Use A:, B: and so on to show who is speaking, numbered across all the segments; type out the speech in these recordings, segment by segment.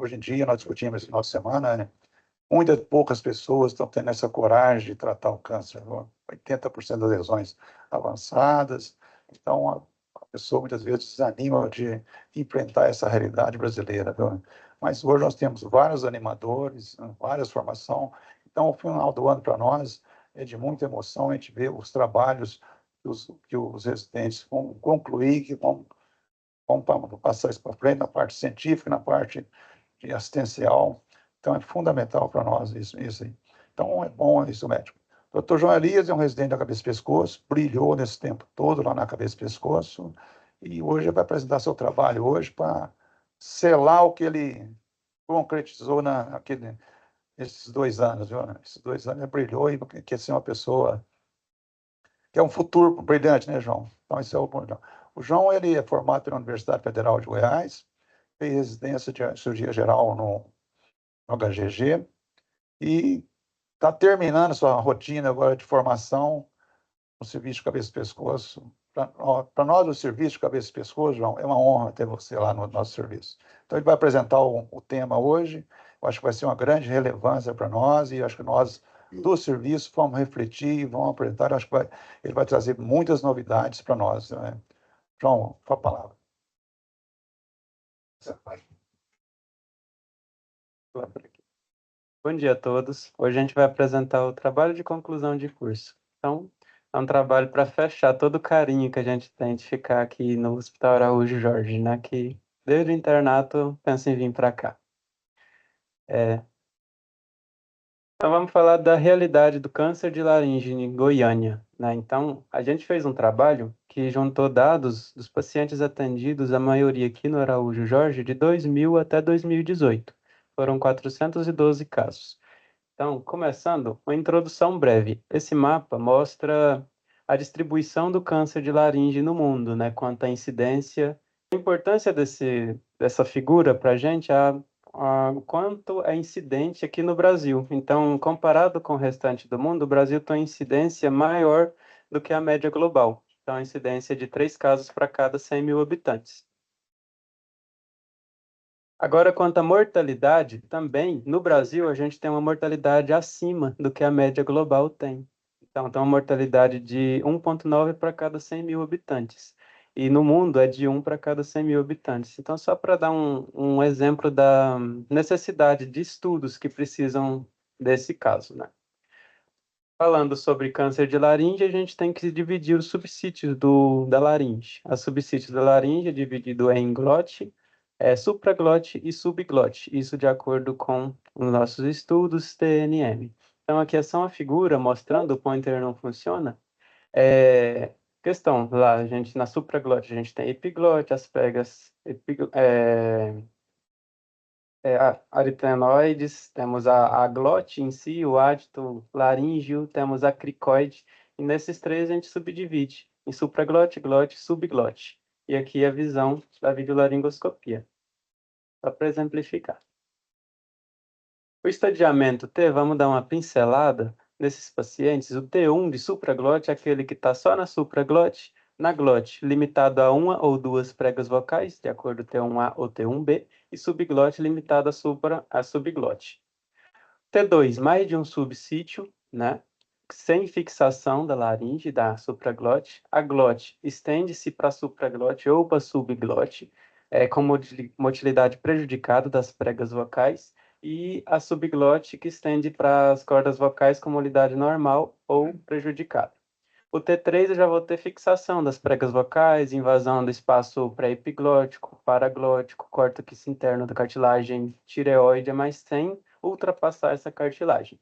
A: hoje em dia, nós discutimos esse final de semana, né? Muitas poucas pessoas estão tendo essa coragem de tratar o câncer. 80% das lesões avançadas. Então, a pessoa muitas vezes desanima de enfrentar essa realidade brasileira, viu? Mas hoje nós temos vários animadores, várias formações. Então, o final do ano para nós é de muita emoção. A gente vê os trabalhos que os residentes vão concluir, que vão passar isso para frente na parte científica, na parte de assistencial. Então, é fundamental para nós isso aí. Então, é bom isso, médico. Dr. João Elias é um residente da Cabeça e Pescoço, brilhou nesse tempo todo lá na Cabeça e Pescoço, e hoje ele vai apresentar seu trabalho hoje para selar o que ele concretizou nesses 2 anos. Viu? Esses 2 anos ele brilhou e quer ser uma pessoa que é um futuro brilhante, né, João? Então, esse é o bom. O João, ele é formado pela Universidade Federal de Goiás, fez residência de cirurgia geral no HGG e está terminando sua rotina agora de formação no serviço de cabeça e pescoço. Para nós, o serviço de cabeça e pescoço, João, é uma honra ter você lá no nosso serviço. Então, ele vai apresentar o tema hoje. Eu acho que vai ser uma grande relevância para nós e acho que nós, do serviço, vamos refletir e vamos apresentar. Eu acho que ele vai trazer muitas novidades para nós, né? João, com a palavra.
B: Bom dia a todos. Hoje a gente vai apresentar o trabalho de conclusão de curso. Então, é um trabalho para fechar todo o carinho que a gente tem de ficar aqui no Hospital Araújo Jorge, né? Que desde o internato pensa em vir para cá. Então, vamos falar da realidade do câncer de laringe em Goiânia, né? Então, a gente fez um trabalho que juntou dados dos pacientes atendidos, a maioria aqui no Araújo Jorge, de 2000 até 2018. Foram 412 casos. Então, começando, uma introdução breve. Esse mapa mostra a distribuição do câncer de laringe no mundo, né? Quanto à incidência. A importância dessa figura para a gente é o quanto é incidente aqui no Brasil. Então, comparado com o restante do mundo, o Brasil tem incidência maior do que a média global. Então, a incidência é de 3 casos para cada 100 mil habitantes. Agora, quanto à mortalidade, também no Brasil a gente tem uma mortalidade acima do que a média global tem. Então, tem uma mortalidade de 1,9 para cada 100 mil habitantes. E no mundo é de 1 para cada 100 mil habitantes. Então, só para dar um exemplo da necessidade de estudos que precisam desse caso, né? Falando sobre câncer de laringe, a gente tem que dividir os subsítios da laringe. As subsítios da laringe é dividido em glote, supraglote e subglote, isso de acordo com os nossos estudos TNM. Então, aqui é só uma figura mostrando o pointer não funciona. Questão, lá, na supraglote, a gente tem epiglote, as pregas aritenoides, temos a glote em si, o ádito laríngeo, temos a cricoide, e nesses três a gente subdivide em supraglote, glote, subglote. E aqui a visão da videolaringoscopia, só para exemplificar. O estadiamento T, vamos dar uma pincelada nesses pacientes. O T1 de supraglote é aquele que está só na supraglote, na glote, limitado a uma ou duas pregas vocais, de acordo com T1A ou T1B, e subglote limitado a subglote. T2, mais de um subsítio, né? Sem fixação da laringe, da supraglote. A glote estende-se para a supraglote ou para a subglote, com motilidade prejudicada das pregas vocais, e a subglote que estende para as cordas vocais com motilidade normal ou prejudicada. O T3 eu já vou ter fixação das pregas vocais, invasão do espaço pré-epiglótico, paraglótico, córtex interno da cartilagem tireoide, mas sem ultrapassar essa cartilagem.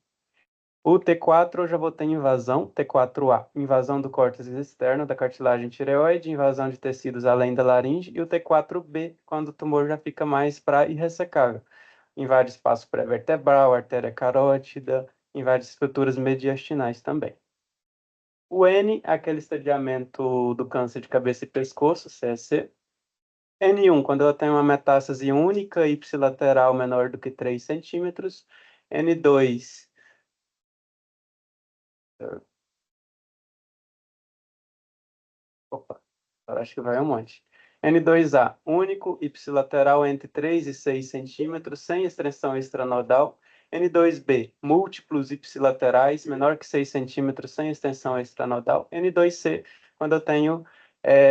B: O T4 eu já vou ter invasão, T4A, invasão do córtex externo da cartilagem tireoide, invasão de tecidos além da laringe, e o T4B, quando o tumor já fica mais para irressecável. Invade espaço pré-vertebral, artéria carótida, invade estruturas mediastinais também. O N é aquele estadiamento do câncer de cabeça e pescoço, CSC. N1, quando ela tem uma metástase única ipsilateral menor do que 3 centímetros. N2, opa, agora acho que vai um monte. N2A, único, ipsilateral entre 3 e 6 centímetros, sem extensão extranodal. N2B, múltiplos ipsilaterais, menor que 6 centímetros, sem extensão extranodal. N2C, quando eu tenho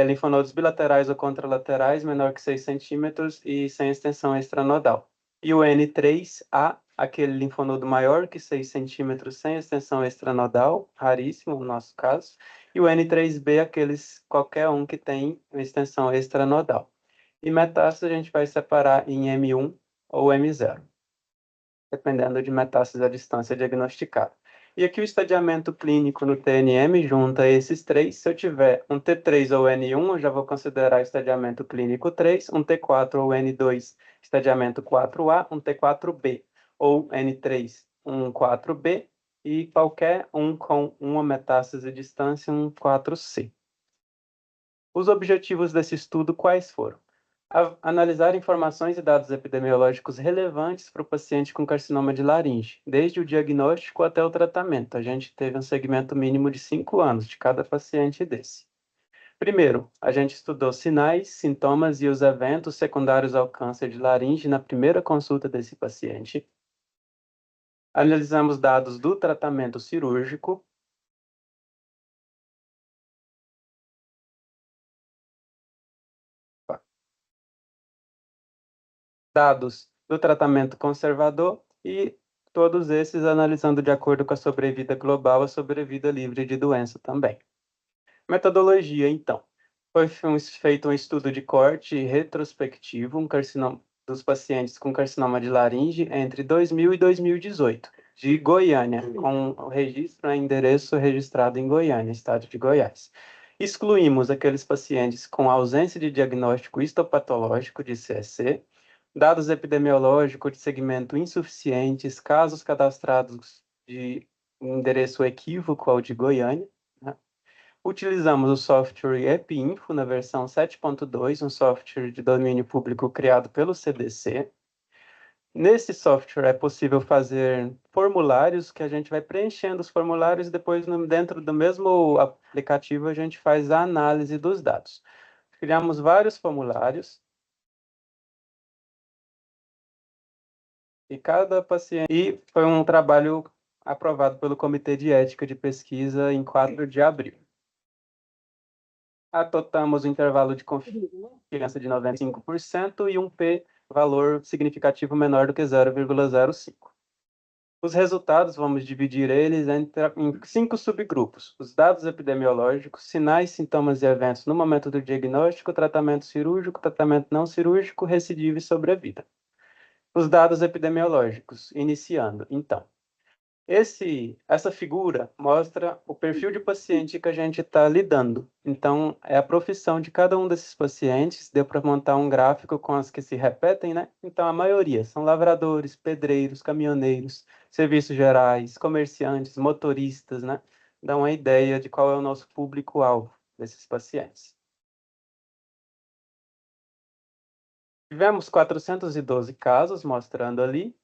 B: linfonodos bilaterais ou contralaterais, menor que 6 centímetros e sem extensão extranodal. E o N3A, aquele linfonodo maior que 6 centímetros, sem extensão extranodal, raríssimo no nosso caso. E o N3B, qualquer um que tem extensão extranodal. E metástase a gente vai separar em M1 ou M0, dependendo de metástase à distância diagnosticada. E aqui o estadiamento clínico no TNM junta esses três. Se eu tiver um T3 ou N1, eu já vou considerar estadiamento clínico 3, um T4 ou N2, estadiamento 4A, um T4B ou N3, um 4B, e qualquer um com uma metástase à distância, um 4C. Os objetivos desse estudo quais foram? Analisar informações e dados epidemiológicos relevantes para o paciente com carcinoma de laringe, desde o diagnóstico até o tratamento. A gente teve um segmento mínimo de 5 anos de cada paciente desse. Primeiro, a gente estudou sinais, sintomas e os eventos secundários ao câncer de laringe na primeira consulta desse paciente. Analisamos dados do tratamento cirúrgico. Dados do tratamento conservador e todos esses analisando de acordo com a sobrevida global, a sobrevida livre de doença também. Metodologia, então. Foi feito um estudo de corte retrospectivo, dos pacientes com carcinoma de laringe entre 2000 e 2018, de Goiânia, com o registro, endereço registrado em Goiânia, estado de Goiás. Excluímos aqueles pacientes com ausência de diagnóstico histopatológico de CSC, dados epidemiológicos de segmento insuficientes, casos cadastrados de endereço equívoco ao de Goiânia, né? Utilizamos o software EpiInfo na versão 7.2, um software de domínio público criado pelo CDC. Nesse software é possível fazer formulários que a gente vai preenchendo os formulários e depois dentro do mesmo aplicativo a gente faz a análise dos dados. Criamos vários formulários e cada paciente... E foi um trabalho aprovado pelo Comitê de Ética de Pesquisa em 4 de abril. Adotamos o intervalo de confiança de 95% e um p-valor significativo menor do que 0,05. Os resultados, vamos dividir eles em 5 subgrupos. Os dados epidemiológicos, sinais, sintomas e eventos no momento do diagnóstico, tratamento cirúrgico, tratamento não cirúrgico, recidiva e sobrevida. Os dados epidemiológicos, iniciando, então. Essa figura mostra o perfil de paciente que a gente está lidando. Então, é a profissão de cada um desses pacientes. Deu para montar um gráfico com as que se repetem, né? Então, a maioria são lavradores, pedreiros, caminhoneiros, serviços gerais, comerciantes, motoristas, né? Dá uma ideia de qual é o nosso público-alvo desses pacientes. Tivemos 412 casos, mostrando ali,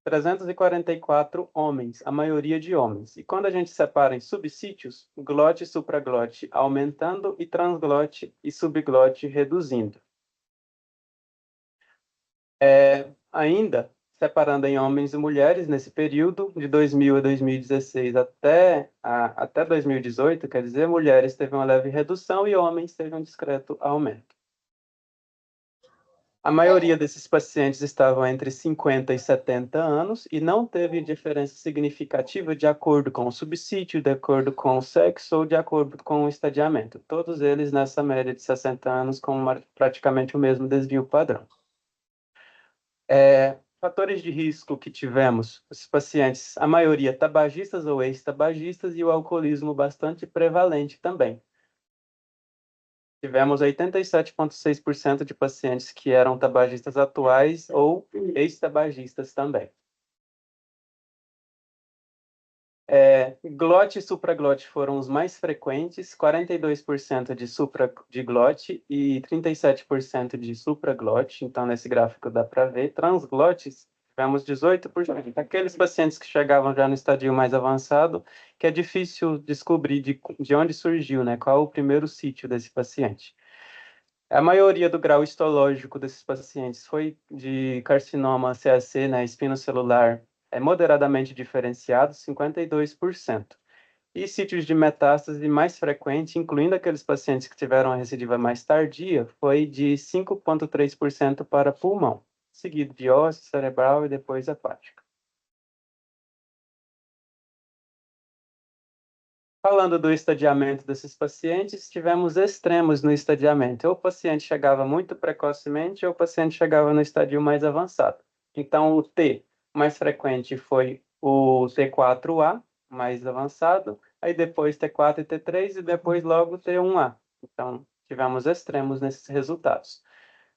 B: 344 homens, a maioria de homens. E quando a gente separa em subsítios, glote e supraglote aumentando e transglote e subglote reduzindo. Ainda, separando em homens e mulheres, nesse período, de 2000 a 2016 até 2018, quer dizer, mulheres teve uma leve redução e homens teve um discreto aumento. A maioria desses pacientes estavam entre 50 e 70 anos e não teve diferença significativa de acordo com o subsídio, de acordo com o sexo ou de acordo com o estadiamento. Todos eles nessa média de 60 anos com praticamente o mesmo desvio padrão. Fatores de risco que tivemos, os pacientes, a maioria tabagistas ou ex-tabagistas e o alcoolismo bastante prevalente também. Tivemos 87,6% de pacientes que eram tabagistas atuais ou ex-tabagistas também. Glote e supraglote foram os mais frequentes, 42% de glote e 37% de supraglote. Então, nesse gráfico dá para ver. Transglotes, tivemos 18%. Aqueles pacientes que chegavam já no estadio mais avançado, que é difícil descobrir de onde surgiu, né? Qual o primeiro sítio desse paciente. A maioria do grau histológico desses pacientes foi de carcinoma CAC, né, espinocelular, moderadamente diferenciado, 52%. E sítios de metástase mais frequente, incluindo aqueles pacientes que tiveram a recidiva mais tardia, foi de 5,3% para pulmão, seguido de ósseo, cerebral e depois hepática. Falando do estadiamento desses pacientes, tivemos extremos no estadiamento. Ou o paciente chegava muito precocemente, ou o paciente chegava no estadio mais avançado. Então, o T mais frequente foi o T4A, mais avançado, aí depois T4 e T3, e depois logo T1A. Então, tivemos extremos nesses resultados.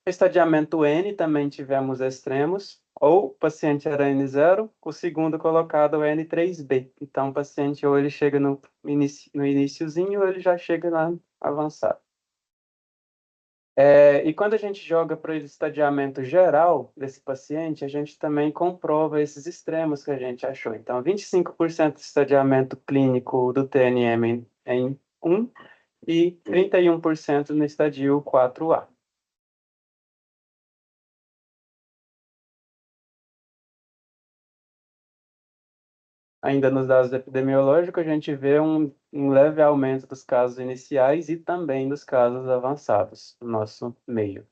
B: Estadiamento N também tivemos extremos, ou o paciente era N0, o segundo colocado é N3B. Então, o paciente ou ele chega no iniciozinho ou ele já chega lá avançado. E quando a gente joga para o estadiamento geral desse paciente, a gente também comprova esses extremos que a gente achou. Então, 25% de estadiamento clínico do TNM em 1 e 31% no estadio 4A. Ainda nos dados epidemiológicos, a gente vê um leve aumento dos casos iniciais e também dos casos avançados no nosso meio.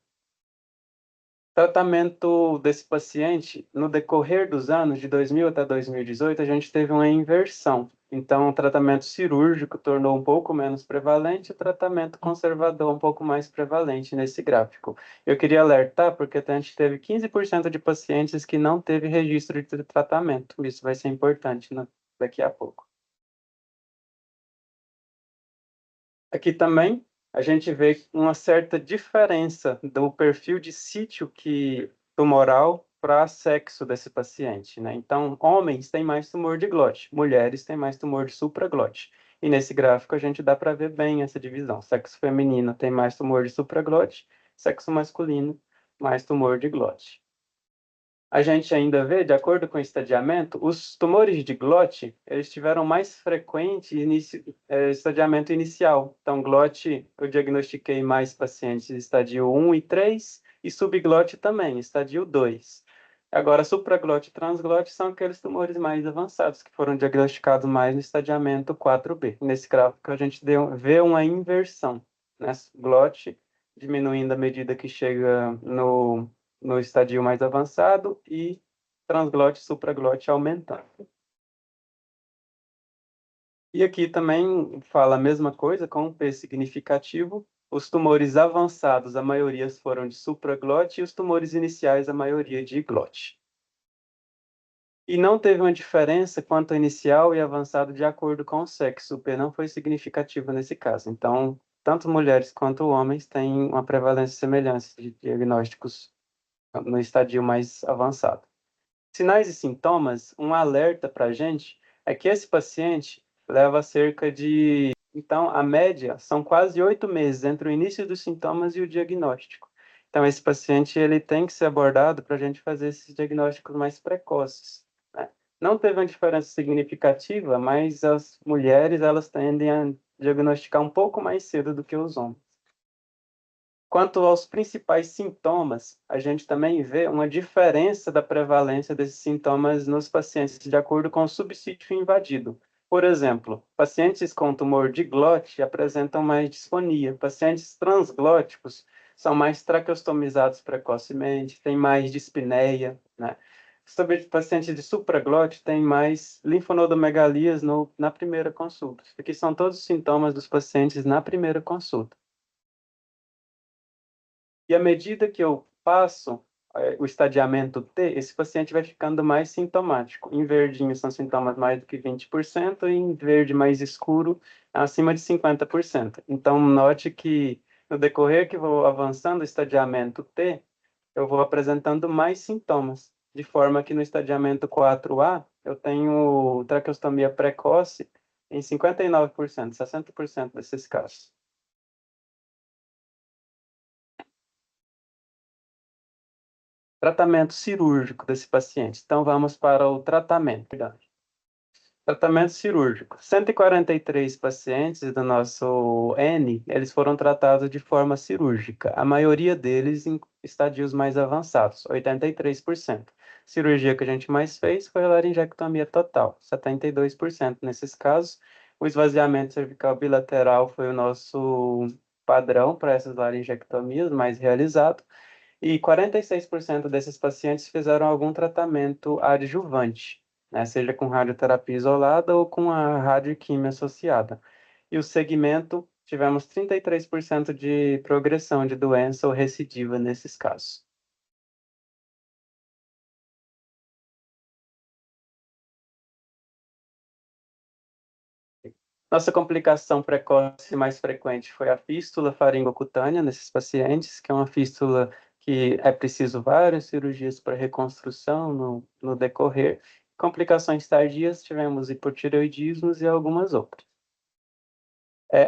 B: Tratamento desse paciente, no decorrer dos anos, de 2000 até 2018, a gente teve uma inversão. Então, o tratamento cirúrgico tornou um pouco menos prevalente, o tratamento conservador um pouco mais prevalente nesse gráfico. Eu queria alertar, porque a gente teve 15% de pacientes que não teve registro de tratamento. Isso vai ser importante, né, daqui a pouco. Aqui também a gente vê uma certa diferença do perfil de sítio tumoral para sexo desse paciente, né? Então, homens têm mais tumor de glote, mulheres têm mais tumor de supraglote. E nesse gráfico a gente dá para ver bem essa divisão. Sexo feminino tem mais tumor de supraglote, sexo masculino mais tumor de glote. A gente ainda vê, de acordo com o estadiamento, os tumores de glote, eles tiveram mais frequente estadiamento inicial. Então, glote, eu diagnostiquei mais pacientes estadio 1 e 3, e subglote também, estadio 2. Agora, supraglote e transglote são aqueles tumores mais avançados, que foram diagnosticados mais no estadiamento 4B. Nesse gráfico, a gente vê uma inversão, né? Glote diminuindo à medida que chega no estadio mais avançado e transglote e supraglote aumentando. E aqui também fala a mesma coisa, com um P significativo. Os tumores avançados, a maioria foram de supraglote, e os tumores iniciais, a maioria de glote. E não teve uma diferença quanto ao inicial e avançado de acordo com o sexo. O P não foi significativo nesse caso. Então, tanto mulheres quanto homens têm uma prevalência semelhante de diagnósticos no estadio mais avançado. Sinais e sintomas, um alerta para a gente é que esse paciente leva cerca de... Então, a média são quase 8 meses entre o início dos sintomas e o diagnóstico. Então, esse paciente ele tem que ser abordado para a gente fazer esses diagnósticos mais precoces, né? Não teve uma diferença significativa, mas as mulheres elas tendem a diagnosticar um pouco mais cedo do que os homens. Quanto aos principais sintomas, a gente também vê uma diferença da prevalência desses sintomas nos pacientes de acordo com o subsítio invadido. Por exemplo, pacientes com tumor de glote apresentam mais disfonia, pacientes transglóticos são mais traqueostomizados precocemente, têm mais dispneia, né? Sobre pacientes de supraglote têm mais linfonodomegalias na primeira consulta. Aqui são todos os sintomas dos pacientes na primeira consulta. E à medida que eu passo o estadiamento T, esse paciente vai ficando mais sintomático. Em verdinho são sintomas mais do que 20%, e em verde mais escuro, acima de 50%. Então, note que no decorrer que vou avançando o estadiamento T, eu vou apresentando mais sintomas, de forma que no estadiamento 4A, eu tenho traqueostomia precoce em 59%, 60% desses casos. Tratamento cirúrgico desse paciente. Então, vamos para o tratamento. Tratamento cirúrgico. 143 pacientes do nosso N, eles foram tratados de forma cirúrgica. A maioria deles em estadios mais avançados, 83%. Cirurgia que a gente mais fez foi a laringectomia total, 72% nesses casos. O esvaziamento cervical bilateral foi o nosso padrão para essas laringectomias mais realizado. E 46% desses pacientes fizeram algum tratamento adjuvante, né, seja com radioterapia isolada ou com a radioquímia associada. E o segmento, tivemos 33% de progressão de doença ou recidiva nesses casos. Nossa complicação precoce mais frequente foi a fístula faringocutânea nesses pacientes, que é uma fístula que é preciso várias cirurgias para reconstrução no decorrer. Complicações tardias, tivemos hipotireoidismos e algumas outras.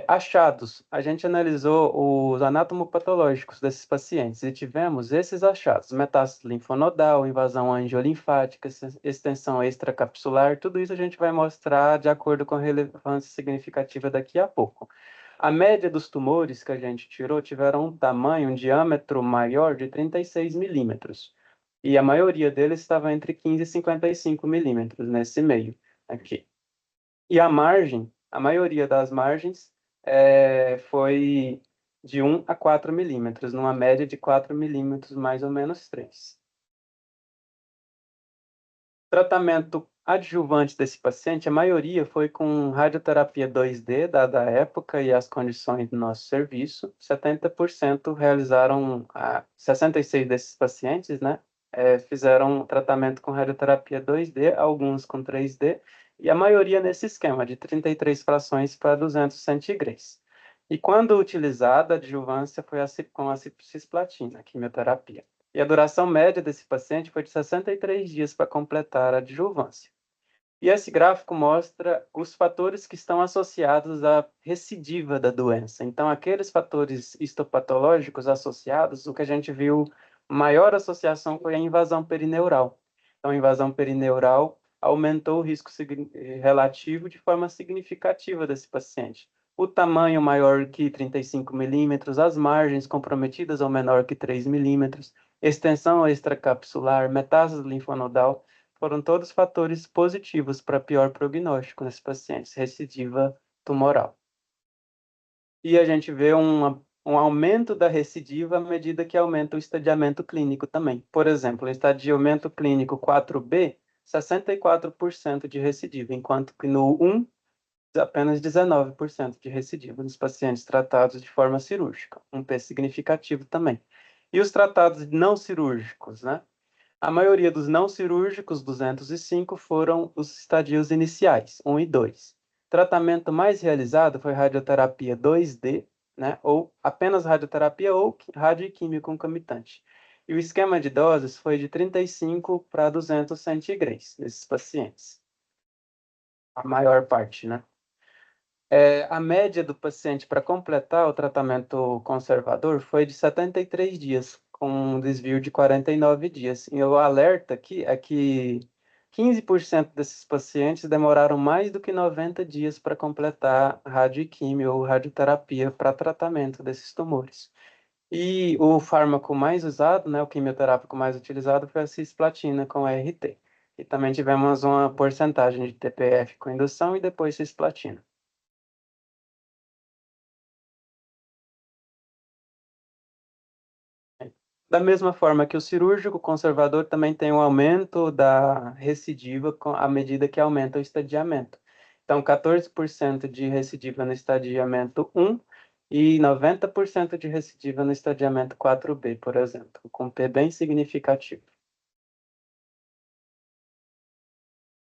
B: Achados. A gente analisou os anatomopatológicos desses pacientes e tivemos esses achados: metástase linfonodal, invasão angiolinfática, extensão extracapsular. Tudo isso a gente vai mostrar de acordo com a relevância significativa daqui a pouco. A média dos tumores que a gente tirou tiveram um tamanho, um diâmetro maior de 36 milímetros. E a maioria deles estava entre 15 e 55 milímetros nesse meio aqui. E a margem, a maioria das margens foi de 1 a 4 milímetros, numa média de 4 milímetros, mais ou menos 3. Tratamento adjuvante desse paciente, a maioria foi com radioterapia 2D, dada a época e as condições do nosso serviço. 70% realizaram, 66 desses pacientes, né, fizeram tratamento com radioterapia 2D, alguns com 3D, e a maioria nesse esquema, de 33 frações para 200 centigraus. E quando utilizada, a adjuvância foi com a cisplatina, a quimioterapia. E a duração média desse paciente foi de 63 dias para completar a adjuvância. E esse gráfico mostra os fatores que estão associados à recidiva da doença. Então, aqueles fatores histopatológicos associados, o que a gente viu, maior associação foi a invasão perineural. Então, a invasão perineural aumentou o risco relativo de forma significativa desse paciente. O tamanho maior que 35 milímetros, as margens comprometidas ou menor que 3 milímetros, extensão extracapsular, metástase linfonodal, foram todos fatores positivos para pior prognóstico nesses pacientes, recidiva tumoral. E a gente vê um aumento da recidiva à medida que aumenta o estadiamento clínico também. Por exemplo, o estadiamento clínico 4B, 64% de recidiva, enquanto que no 1, apenas 19% de recidiva nos pacientes tratados de forma cirúrgica, um P significativo também. E os tratados não cirúrgicos, né? A maioria dos não cirúrgicos, 205, foram os estadios iniciais, 1 e 2. Tratamento mais realizado foi radioterapia 2D, né, ou apenas radioterapia ou radioquímio concomitante. E o esquema de doses foi de 35 para 200 centigraus nesses pacientes. A maior parte, né? A média do paciente para completar o tratamento conservador foi de 73 dias, com um desvio de 49 dias. E o alerta aqui é que 15% desses pacientes demoraram mais do que 90 dias para completar radioquímio ou radioterapia para tratamento desses tumores. E o fármaco mais usado, né, o quimioterápico mais utilizado foi a cisplatina com ART. E também tivemos uma porcentagem de TPF com indução e depois cisplatina. Da mesma forma que o cirúrgico conservador também tem um aumento da recidiva à medida que aumenta o estadiamento. Então, 14% de recidiva no estadiamento 1 e 90% de recidiva no estadiamento 4B, por exemplo, com P bem significativo.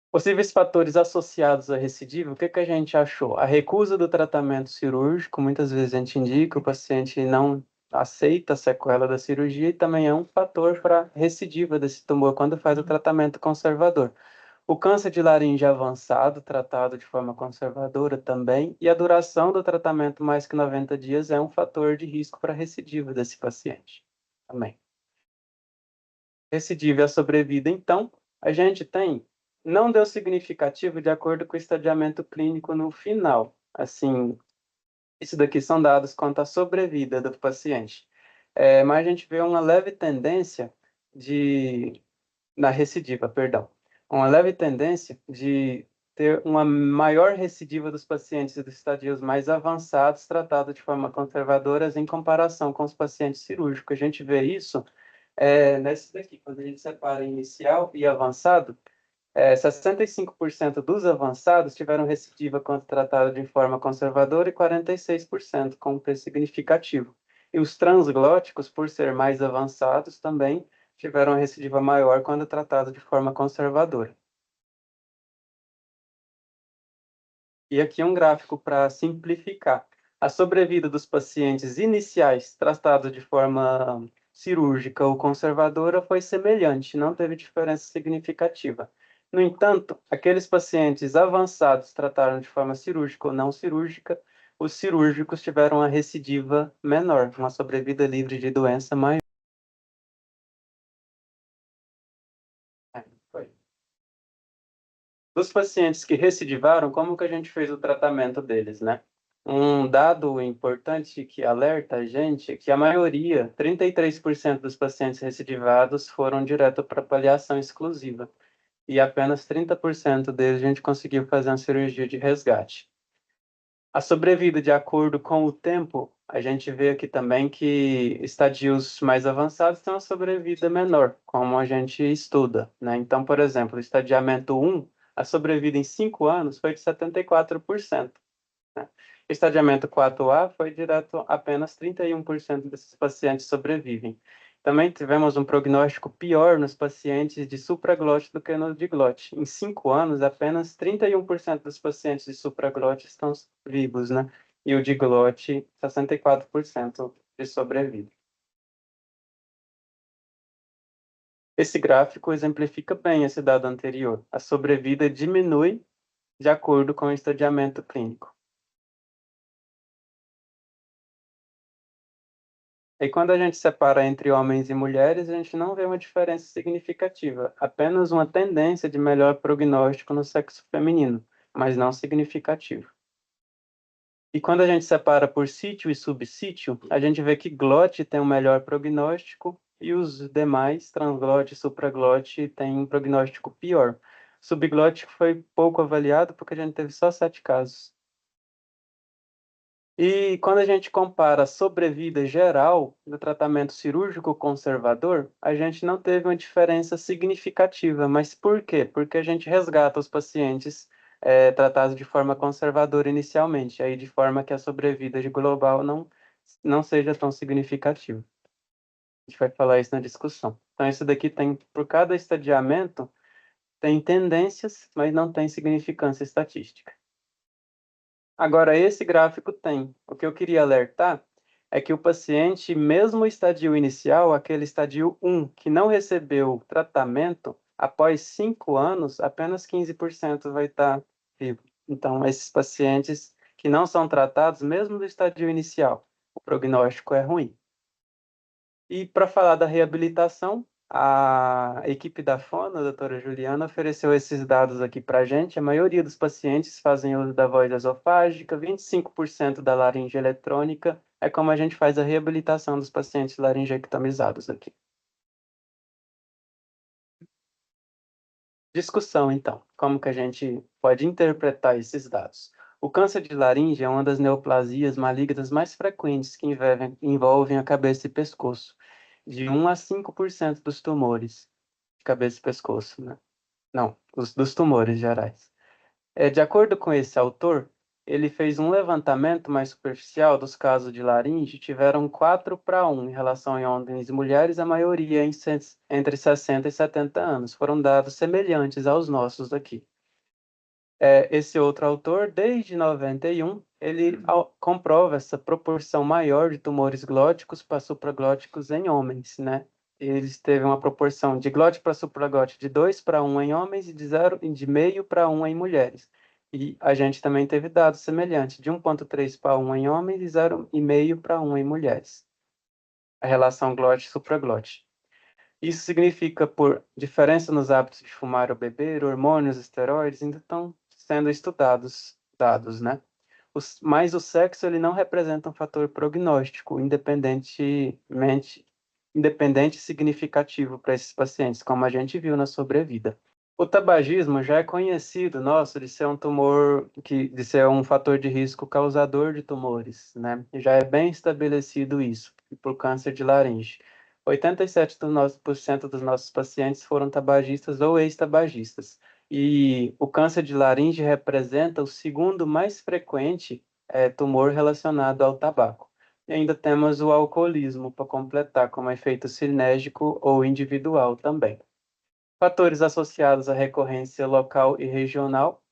B: Possíveis fatores associados à recidiva, o que a gente achou? A recusa do tratamento cirúrgico, muitas vezes a gente indica, o paciente não aceita a sequela da cirurgia e também é um fator para recidiva desse tumor quando faz o tratamento conservador. O câncer de laringe avançado, tratado de forma conservadora também, e a duração do tratamento mais que 90 dias é um fator de risco para recidiva desse paciente também. Recidiva e a sobrevida, então, a gente tem não deu significativo de acordo com o estadiamento clínico no final. Assim, isso daqui são dados quanto à sobrevida do paciente. Mas a gente vê uma leve tendência na recidiva, perdão. Uma leve tendência de ter uma maior recidiva dos pacientes dos estadios mais avançados tratados de forma conservadora em comparação com os pacientes cirúrgicos. A gente vê isso nesse daqui, quando a gente separa inicial e avançado, 65% dos avançados tiveram recidiva quando tratado de forma conservadora e 46% com preço significativo. E os transglóticos, por ser mais avançados, também tiveram recidiva maior quando tratado de forma conservadora. E aqui um gráfico para simplificar. A sobrevida dos pacientes iniciais tratados de forma cirúrgica ou conservadora foi semelhante, não teve diferença significativa. No entanto, aqueles pacientes avançados tratados de forma cirúrgica ou não cirúrgica, os cirúrgicos tiveram uma recidiva menor, uma sobrevida livre de doença maior. Foi. Dos pacientes que recidivaram, como que a gente fez o tratamento deles, né? Um dado importante que alerta a gente é que a maioria, 33% dos pacientes recidivados foram direto para avaliação exclusiva e apenas 30% deles a gente conseguiu fazer uma cirurgia de resgate. A sobrevida, de acordo com o tempo, a gente vê aqui também que estadios mais avançados têm uma sobrevida menor, como a gente estuda, né? Então, por exemplo, o estadiamento 1, a sobrevida em 5 anos foi de 74%. Né? Estadiamento 4A foi direto, apenas 31% desses pacientes sobrevivem. Também tivemos um prognóstico pior nos pacientes de supraglote do que no diglote. Em 5 anos, apenas 31% dos pacientes de supraglote estão vivos, né? E o diglote, 64% de sobrevida. Esse gráfico exemplifica bem esse dado anterior. A sobrevida diminui de acordo com o estadiamento clínico. E quando a gente separa entre homens e mulheres, a gente não vê uma diferença significativa, apenas uma tendência de melhor prognóstico no sexo feminino, mas não significativo. E quando a gente separa por sítio e subsítio, a gente vê que glote tem um melhor prognóstico e os demais, transglote e supraglote, têm um prognóstico pior. Subglote foi pouco avaliado porque a gente teve só 7 casos. E quando a gente compara a sobrevida geral do tratamento cirúrgico conservador, a gente não teve uma diferença significativa. Mas por quê? Porque a gente resgata os pacientes tratados de forma conservadora inicialmente, aí de forma que a sobrevida de global não seja tão significativa. A gente vai falar isso na discussão. Então, isso daqui tem, por cada estadiamento, tem tendências, mas não tem significância estatística. Agora, esse gráfico tem. O que eu queria alertar é que o paciente, mesmo o estadio inicial, aquele estadio 1, que não recebeu tratamento, após 5 anos, apenas 15% vai estar vivo. Então, esses pacientes que não são tratados, mesmo no estadio inicial, o prognóstico é ruim. E para falar da reabilitação, a equipe da Fono, a doutora Juliana, ofereceu esses dados aqui para a gente. A maioria dos pacientes fazem uso da voz esofágica, 25% da laringe eletrônica. É como a gente faz a reabilitação dos pacientes laringectomizados aqui. Discussão, então. Como que a gente pode interpretar esses dados? O câncer de laringe é uma das neoplasias malignas mais frequentes que envolvem a cabeça e pescoço. De 1 a 5% dos tumores de cabeça e pescoço, né? Não, dos tumores gerais. De acordo com esse autor, ele fez um levantamento mais superficial dos casos de laringe, tiveram 4-1 em relação a homens e mulheres, a maioria entre 60 e 70 anos. Foram dados semelhantes aos nossos aqui. Esse outro autor, desde 91, ele comprova essa proporção maior de tumores glóticos para supraglóticos em homens, né? Eles teve uma proporção de glótico para supraglótico de 2-1 em homens e de 0,5-1 em mulheres. E a gente também teve dados semelhantes, de 1,3-1 em homens e 0,5-1 em mulheres. A relação glote-supraglótico. Isso significa por diferença nos hábitos de fumar ou beber, hormônios, esteroides, ainda estão sendo estudados, dados, né? Mas o sexo ele não representa um fator prognóstico independente e significativo para esses pacientes, como a gente viu na sobrevida. O tabagismo já é conhecido, nossa, de ser um tumor, de ser um fator de risco causador de tumores, né? Já é bem estabelecido isso, por câncer de laringe. 87% dos nossos pacientes foram tabagistas ou ex-tabagistas. E o câncer de laringe representa o segundo mais frequente tumor relacionado ao tabaco. E ainda temos o alcoolismo para completar, como efeito sinérgico ou individual também. Fatores associados à recorrência local e regional.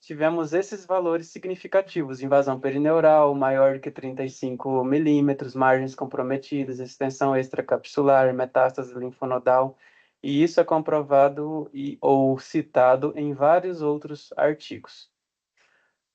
B: Tivemos esses valores significativos: invasão perineural maior do que 35 milímetros, margens comprometidas, extensão extracapsular, metástase linfonodal, e isso é comprovado ou citado em vários outros artigos.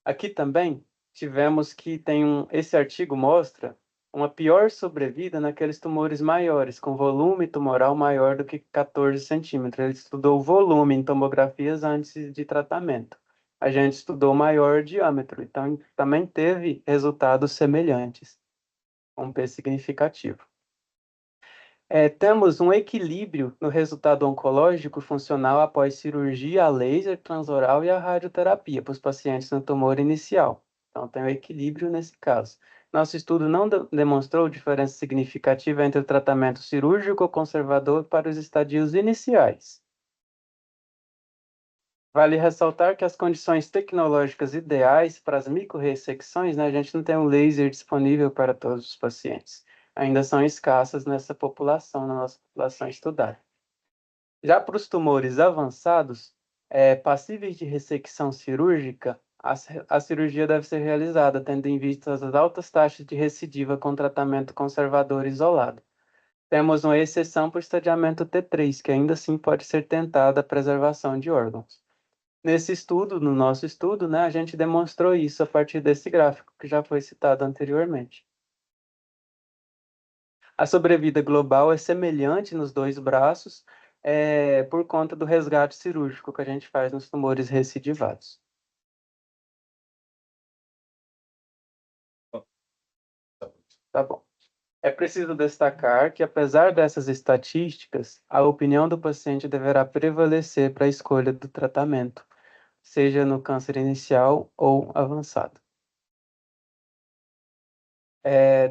B: Aqui também tivemos que esse artigo mostra uma pior sobrevida naqueles tumores maiores, com volume tumoral maior do que 14 centímetros. Ele estudou o volume em tomografias antes de tratamento. A gente estudou maior diâmetro, então também teve resultados semelhantes, um P significativo. Temos um equilíbrio no resultado oncológico funcional após cirurgia, a laser transoral e a radioterapia para os pacientes no tumor inicial. Então, tem um equilíbrio nesse caso. Nosso estudo não demonstrou diferença significativa entre o tratamento cirúrgico ou conservador para os estadios iniciais. Vale ressaltar que as condições tecnológicas ideais para as microrressecções, né, a gente não tem um laser disponível para todos os pacientes. Ainda são escassas nessa população, na nossa população estudada. Já para os tumores avançados, passíveis de ressecção cirúrgica, a cirurgia deve ser realizada, tendo em vista as altas taxas de recidiva com tratamento conservador isolado. Temos uma exceção para o estadiamento T3, que ainda assim pode ser tentada a preservação de órgãos. Nesse estudo, no nosso estudo, né, a gente demonstrou isso a partir desse gráfico que já foi citado anteriormente. A sobrevida global é semelhante nos dois braços, por conta do resgate cirúrgico que a gente faz nos tumores recidivados. Tá bom. É preciso destacar que, apesar dessas estatísticas, a opinião do paciente deverá prevalecer para a escolha do tratamento, seja no câncer inicial ou avançado.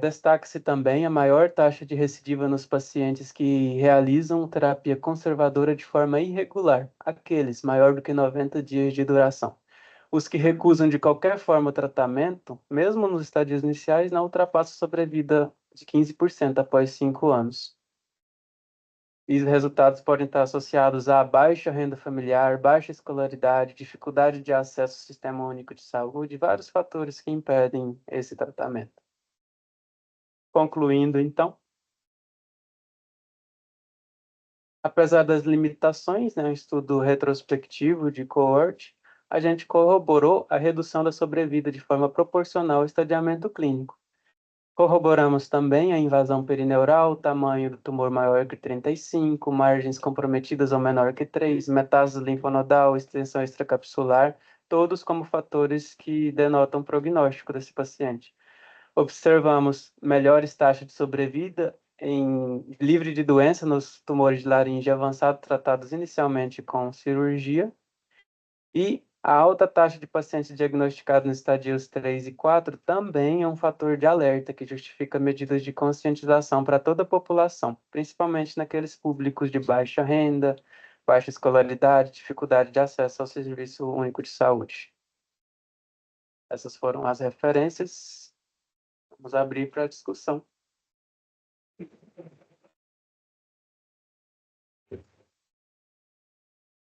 B: Destaque-se também a maior taxa de recidiva nos pacientes que realizam terapia conservadora de forma irregular, aqueles maior do que 90 dias de duração. Os que recusam de qualquer forma o tratamento, mesmo nos estádios iniciais, não ultrapassam a sobrevida de 15% após 5 anos. E os resultados podem estar associados a baixa renda familiar, baixa escolaridade, dificuldade de acesso ao Sistema Único de Saúde, vários fatores que impedem esse tratamento. Concluindo, então, apesar das limitações, né, um estudo retrospectivo de coorte, a gente corroborou a redução da sobrevida de forma proporcional ao estadiamento clínico. Corroboramos também a invasão perineural, tamanho do tumor maior que 35, margens comprometidas ou menor que 3, metástase linfonodal, extensão extracapsular, todos como fatores que denotam prognóstico desse paciente. Observamos melhores taxas de sobrevida livre de doença nos tumores de laringe avançado tratados inicialmente com cirurgia, e a alta taxa de pacientes diagnosticados nos estadios 3 e 4 também é um fator de alerta que justifica medidas de conscientização para toda a população, principalmente naqueles públicos de baixa renda, baixa escolaridade, dificuldade de acesso ao Serviço Único de Saúde. Essas foram as referências. Vamos abrir para a discussão.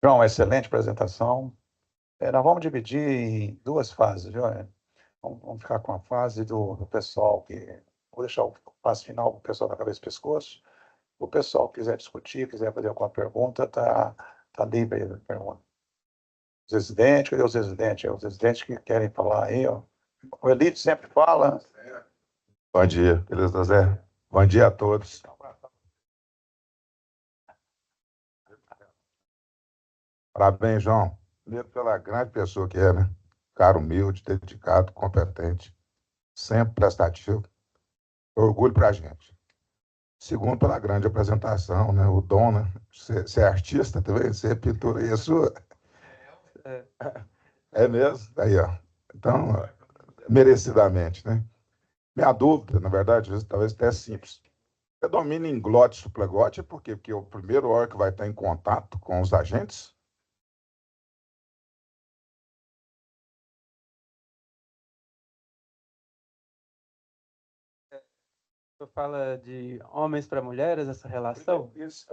A: João, excelente apresentação. Nós vamos dividir em duas fases, viu? Vamos ficar com a fase do pessoal vou deixar a fase final para o pessoal da cabeça e pescoço. O pessoal que quiser discutir, quiser fazer alguma pergunta, tá livre aí da pergunta. Os residentes, cadê os residentes? Os residentes que querem falar aí, ó. O Elite sempre fala.
C: Bom dia, beleza, Zé? Bom dia a todos. Parabéns, João. Primeiro pela grande pessoa que é, né? Cara humilde, dedicado, competente, sempre prestativo. Orgulho pra gente. Segundo, pela grande apresentação, né? O dom, né? Você é artista também? Você é pintura e é sua?
B: É,
C: É mesmo? Aí, ó. Então, merecidamente, né? Minha dúvida, na verdade, às vezes, talvez até simples. Você domina em glote e suplaglote, por quê? Porque o primeiro órgão que vai estar em contato com os agentes.
B: tu fala de homens para mulheres, essa relação?
C: Isso,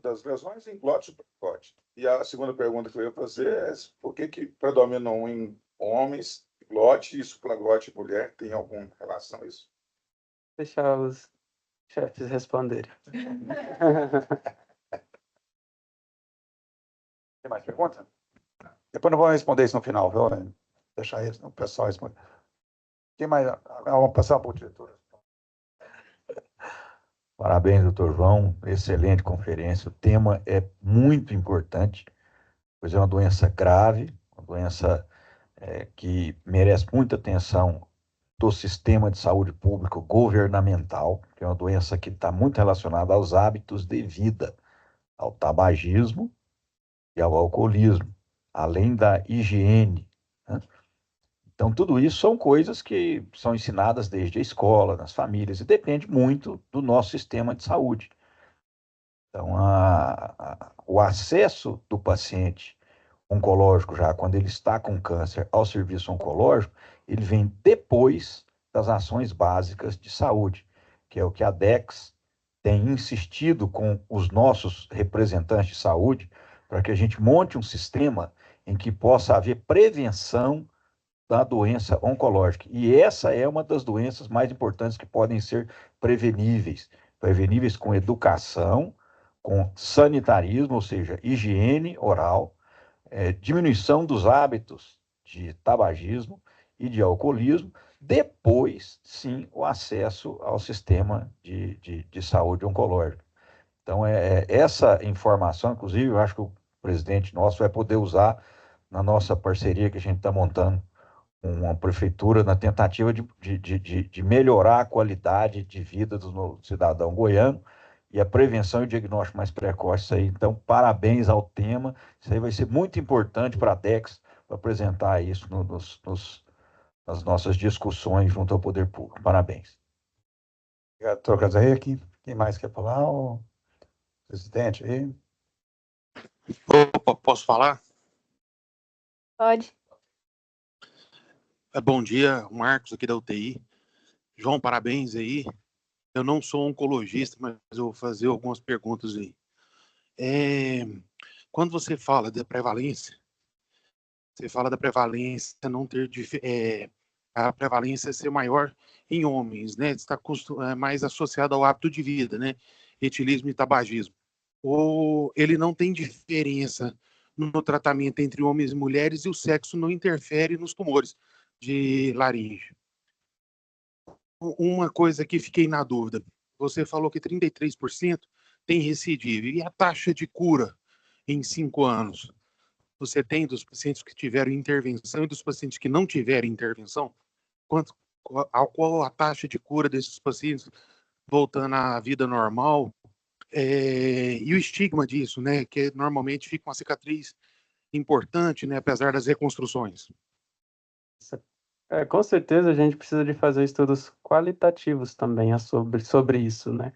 C: das lesões em glote e suplaglote. E a segunda pergunta que eu ia fazer é por que predominam em homens glote e suplaglote em mulher? Tem alguma relação a isso?
B: Deixar os chefes responderem.
A: Tem mais perguntas? Depois não vou responder isso no final, viu? Deixar isso, o pessoal responder. Quem mais? Vamos passar para o diretor.
D: Parabéns, doutor João. Excelente conferência. O tema é muito importante, pois é uma doença grave, uma doença que merece muita atenção do sistema de saúde público governamental, que é uma doença que está muito relacionada aos hábitos de vida, ao tabagismo e ao alcoolismo, além da higiene, né? Então, tudo isso são coisas que são ensinadas desde a escola, nas famílias, e depende muito do nosso sistema de saúde. Então, o acesso do paciente oncológico, já quando ele está com câncer, ao serviço oncológico, ele vem depois das ações básicas de saúde, que é o que a DEX tem insistido com os nossos representantes de saúde, para que a gente monte um sistema em que possa haver prevenção da doença oncológica. E essa é uma das doenças mais importantes que podem ser preveníveis com educação, com sanitarismo, ou seja, higiene oral, diminuição dos hábitos de tabagismo e de alcoolismo, depois, sim, o acesso ao sistema de saúde oncológica. Então, essa informação, inclusive, eu acho que o presidente nosso vai poder usar na nossa parceria que a gente está montando com uma prefeitura na tentativa de melhorar a qualidade de vida do cidadão goiano e a prevenção e o diagnóstico mais precoce aí. Então, parabéns ao tema. Isso aí vai ser muito importante para a DEX para apresentar isso nas nossas discussões junto ao poder público. Parabéns.
A: Obrigado, doutor Casareque. Quem mais quer falar? O presidente aí.
E: Opa, posso falar?
F: Pode.
E: Bom dia, Marcos aqui da UTI. João, parabéns aí. Eu não sou oncologista, mas eu vou fazer algumas perguntas aí. Quando você fala da prevalência, você fala da prevalência não ter a prevalência ser maior em homens, né? Está mais associado ao hábito de vida, né? Etilismo e tabagismo. Ou ele não tem diferença no tratamento entre homens e mulheres e o sexo não interfere nos tumores de laringe. Uma coisa que fiquei na dúvida, você falou que 33% tem recidiva, e a taxa de cura em 5 anos? Você tem dos pacientes que tiveram intervenção e dos pacientes que não tiveram intervenção? Qual a taxa de cura desses pacientes voltando à vida normal? E o estigma disso, né? Que normalmente fica uma cicatriz importante, né? Apesar das reconstruções.
B: Com certeza a gente precisa de fazer estudos qualitativos também sobre isso, né?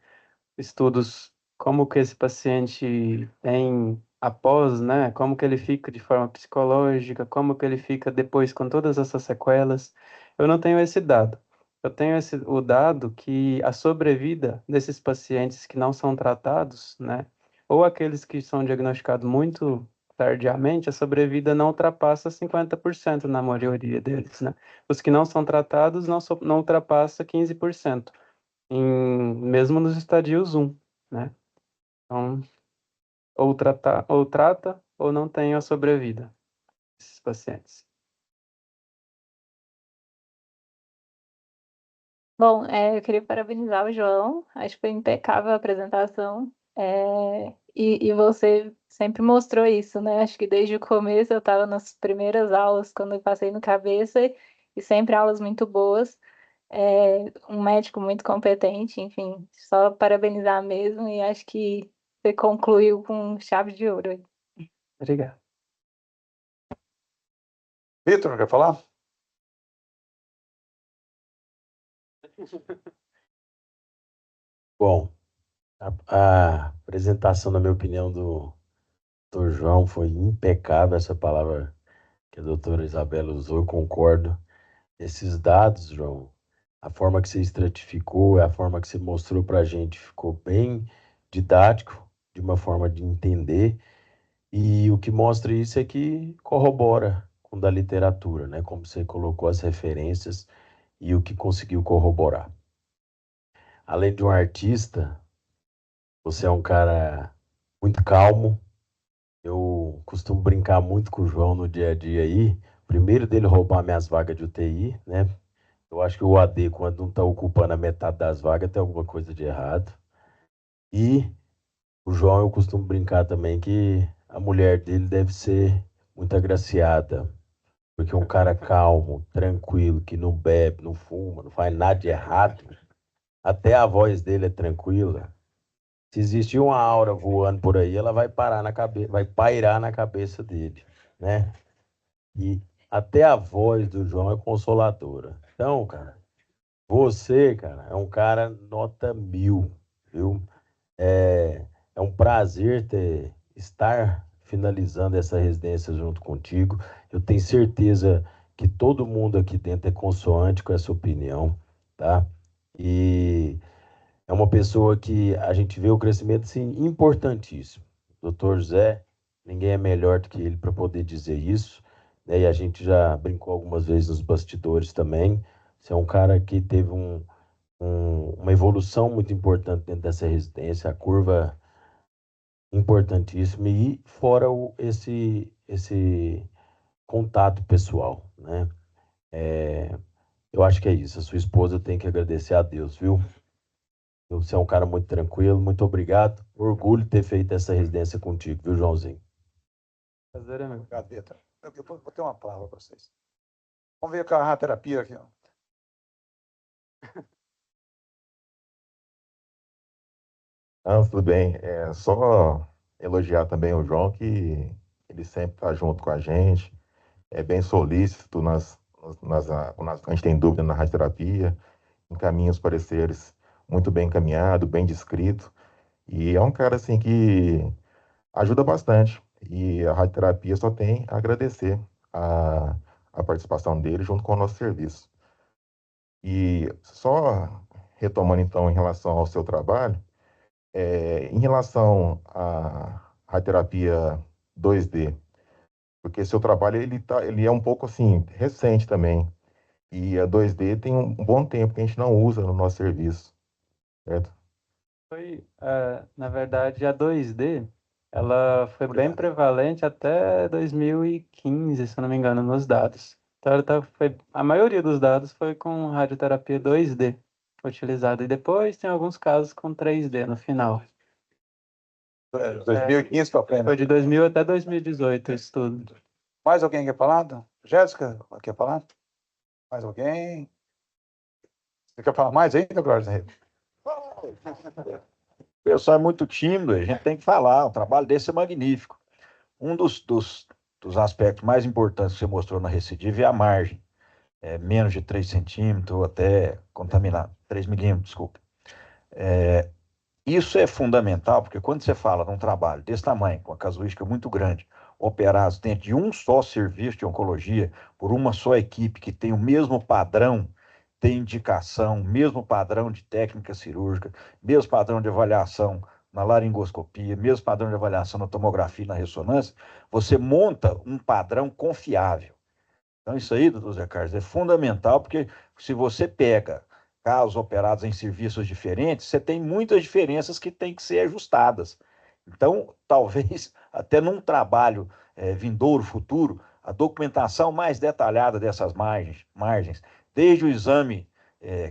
B: Estudos como que esse paciente tem após, né? Como que ele fica de forma psicológica, como que ele fica depois com todas essas sequelas. Eu não tenho esse dado. Eu tenho o dado que a sobrevida desses pacientes que não são tratados, né? Ou aqueles que são diagnosticados muito tardiamente, a sobrevida não ultrapassa 50% na maioria deles, né? Os que não são tratados não ultrapassa 15%, mesmo nos estadios 1, né? Então, ou trata ou não tem a sobrevida, esses pacientes.
F: Bom, eu queria parabenizar o João. Acho que foi impecável a apresentação. E você sempre mostrou isso, né? Acho que desde o começo eu estava nas primeiras aulas, quando eu passei no cabeça, e sempre aulas muito boas. Um médico muito competente, enfim, só parabenizar mesmo, e acho que você concluiu com chave de ouro aí.
B: Obrigado.
A: Vitor, quer falar?
G: Bom, a apresentação, na minha opinião, do Dr. João foi impecável, essa palavra que a doutora Isabela usou, eu concordo. Esses dados, João, a forma que você estratificou, a forma que você mostrou para a gente, ficou bem didático, de uma forma de entender, e o que mostra isso é que corrobora com o da literatura, né? Como você colocou as referências e o que conseguiu corroborar. Além de um artista, você é um cara muito calmo. Eu costumo brincar muito com o João no dia a dia aí. Primeiro dele roubar minhas vagas de UTI, né? Eu acho que o AD, quando não está ocupando a metade das vagas, tem alguma coisa de errado. E o João, eu costumo brincar também que a mulher dele deve ser muito agraciada, porque é um cara calmo, tranquilo, que não bebe, não fuma, não faz nada de errado. Até a voz dele é tranquila. Se existir uma aura voando por aí, ela vai parar na cabeça, vai pairar na cabeça dele, né? E até a voz do João é consoladora. Então, cara, você, cara, é um cara nota 1000, viu? É um prazer estar finalizando essa residência junto contigo. Eu tenho certeza que todo mundo aqui dentro é consoante com essa opinião, tá? E é uma pessoa que a gente vê o crescimento, sim, importantíssimo. Doutor José, ninguém é melhor do que ele para poder dizer isso, né? E a gente já brincou algumas vezes nos bastidores também. Você é um cara que teve uma evolução muito importante dentro dessa residência, a curva importantíssima, e fora esse contato pessoal, né? Eu acho que é isso. A sua esposa tem que agradecer a Deus, viu? Você é um cara muito tranquilo, muito obrigado. Orgulho de ter feito essa residência contigo, viu, Joãozinho?
B: Prazer é meu.
A: Obrigado, Vitor. Eu vou ter uma palavra para vocês. Vamos ver a terapia aqui, ó.
C: Tudo bem. É só elogiar também o João, que ele sempre está junto com a gente, é bem solícito quando a gente tem dúvida na radioterapia, encaminha os pareceres muito bem encaminhado, bem descrito, e é um cara assim que ajuda bastante. E a radioterapia só tem a agradecer a participação dele junto com o nosso serviço. E só retomando então em relação ao seu trabalho, em relação à radioterapia 2D, porque seu trabalho ele é um pouco assim recente também, e a 2D tem um bom tempo que a gente não usa no nosso serviço, certo?
B: Na verdade, a 2D, ela foi bem
A: Obrigado.
B: prevalente até 2015, se eu não me engano, nos dados. Então, a maioria dos dados foi com radioterapia 2D utilizada. E depois tem alguns casos com 3D no final.
A: 2015 para frente.
B: Foi de 2000 até 2018 isso tudo.
A: Mais alguém quer falar? Jéssica, quer falar? Mais alguém? Você quer falar mais ainda, Glória?
D: O pessoal é muito tímido, a gente tem que falar. Um trabalho desse é magnífico. Um dos aspectos mais importantes que você mostrou na recidiva é a margem. Menos de 3 centímetros, ou até contaminado, 3 milímetros, desculpa. Isso é fundamental, porque quando você fala de um trabalho desse tamanho, com uma casuística muito grande, operados dentro de um só serviço de oncologia, por uma só equipe que tem o mesmo padrão de indicação, mesmo padrão de técnica cirúrgica, mesmo padrão de avaliação na laringoscopia, mesmo padrão de avaliação na tomografia e na ressonância, você monta um padrão confiável. Então, isso aí, doutor Zé Carlos, é fundamental, porque se você pega casos operados em serviços diferentes, você tem muitas diferenças que têm que ser ajustadas. Então, talvez, até num trabalho vindouro, futuro, a documentação mais detalhada dessas margens, desde o exame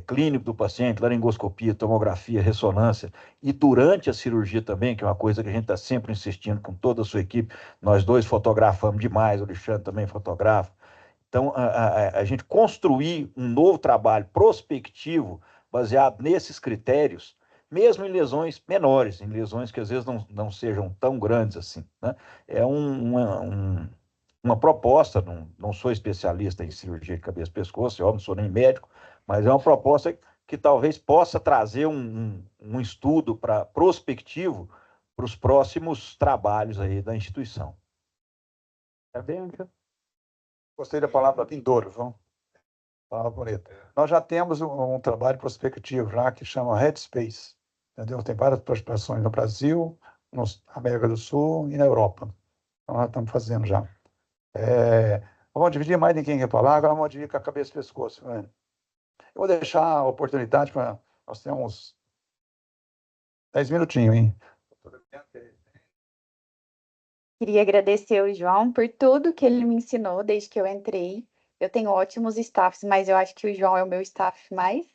D: clínico do paciente, laringoscopia, tomografia, ressonância, e durante a cirurgia também, que é uma coisa que a gente está sempre insistindo com toda a sua equipe. Nós dois fotografamos demais, o Alexandre também fotografa. Então, a gente construir um novo trabalho prospectivo, baseado nesses critérios, mesmo em lesões menores, em lesões que às vezes não sejam tão grandes assim, né? É uma proposta, não sou especialista em cirurgia de cabeça e pescoço, eu não sou nem médico, mas é uma proposta que talvez possa trazer um estudo prospectivo para os próximos trabalhos aí da instituição.
B: Tá bem, Anjo?
A: Gostei da palavra vindouro, João. Palavra bonita. Nós já temos um trabalho prospectivo já que chama Headspace, entendeu? Tem várias participações no Brasil, na América do Sul e na Europa. Então, nós estamos fazendo já. Vamos dividir, mais ninguém quer falar, agora vamos dividir com a cabeça e pescoço. Né? Eu vou deixar a oportunidade para... Nós temos 10 minutinhos, hein?
H: Queria agradecer ao João por tudo que ele me ensinou desde que eu entrei. Eu tenho ótimos staffs, mas eu acho que o João é o meu staff mais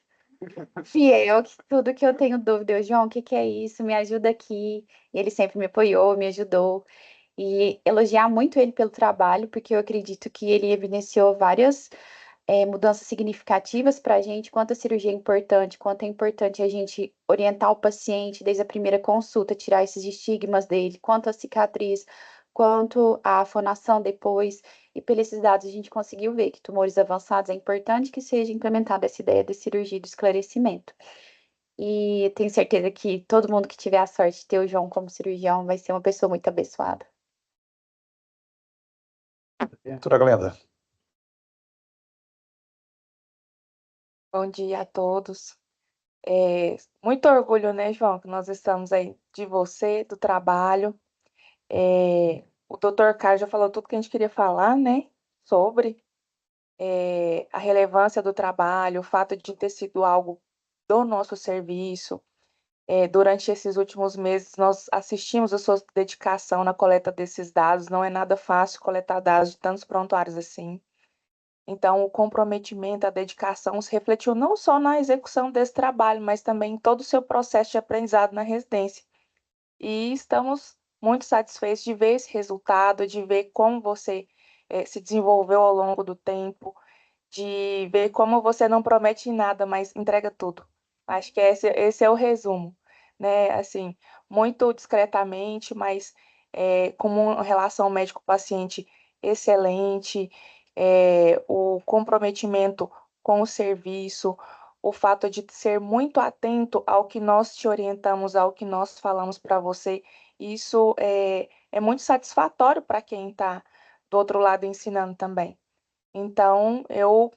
H: fiel, que tudo que eu tenho dúvida, João, o que que é isso? Me ajuda aqui. E ele sempre me apoiou, me ajudou. E elogiar muito ele pelo trabalho, porque eu acredito que ele evidenciou várias mudanças significativas para a gente, quanto a cirurgia é importante, quanto é importante a gente orientar o paciente desde a primeira consulta, tirar esses estigmas dele, quanto a cicatriz, quanto a fonação depois. E pelos esses dados a gente conseguiu ver que tumores avançados é importante que seja implementada essa ideia de cirurgia do esclarecimento. E tenho certeza que todo mundo que tiver a sorte de ter o João como cirurgião vai ser uma pessoa muito abençoada.
A: Doutora Glenda.
I: Bom dia a todos. Muito orgulho, né, João, que nós estamos aí de você, do trabalho. O doutor Carlos já falou tudo que a gente queria falar, né, sobre a relevância do trabalho, o fato de ter sido algo do nosso serviço. Durante esses últimos meses, nós assistimos a sua dedicação na coleta desses dados. Não é nada fácil coletar dados de tantos prontuários assim. Então, o comprometimento, a dedicação se refletiu não só na execução desse trabalho, mas também em todo o seu processo de aprendizado na residência. E estamos muito satisfeitos de ver esse resultado, de ver como você se desenvolveu ao longo do tempo, de ver como você não promete nada, mas entrega tudo. Acho que esse é o resumo, né? Assim, muito discretamente, mas com uma relação médico-paciente excelente, o comprometimento com o serviço, o fato de ser muito atento ao que nós te orientamos, ao que nós falamos para você, isso é muito satisfatório para quem está do outro lado ensinando também. Então, eu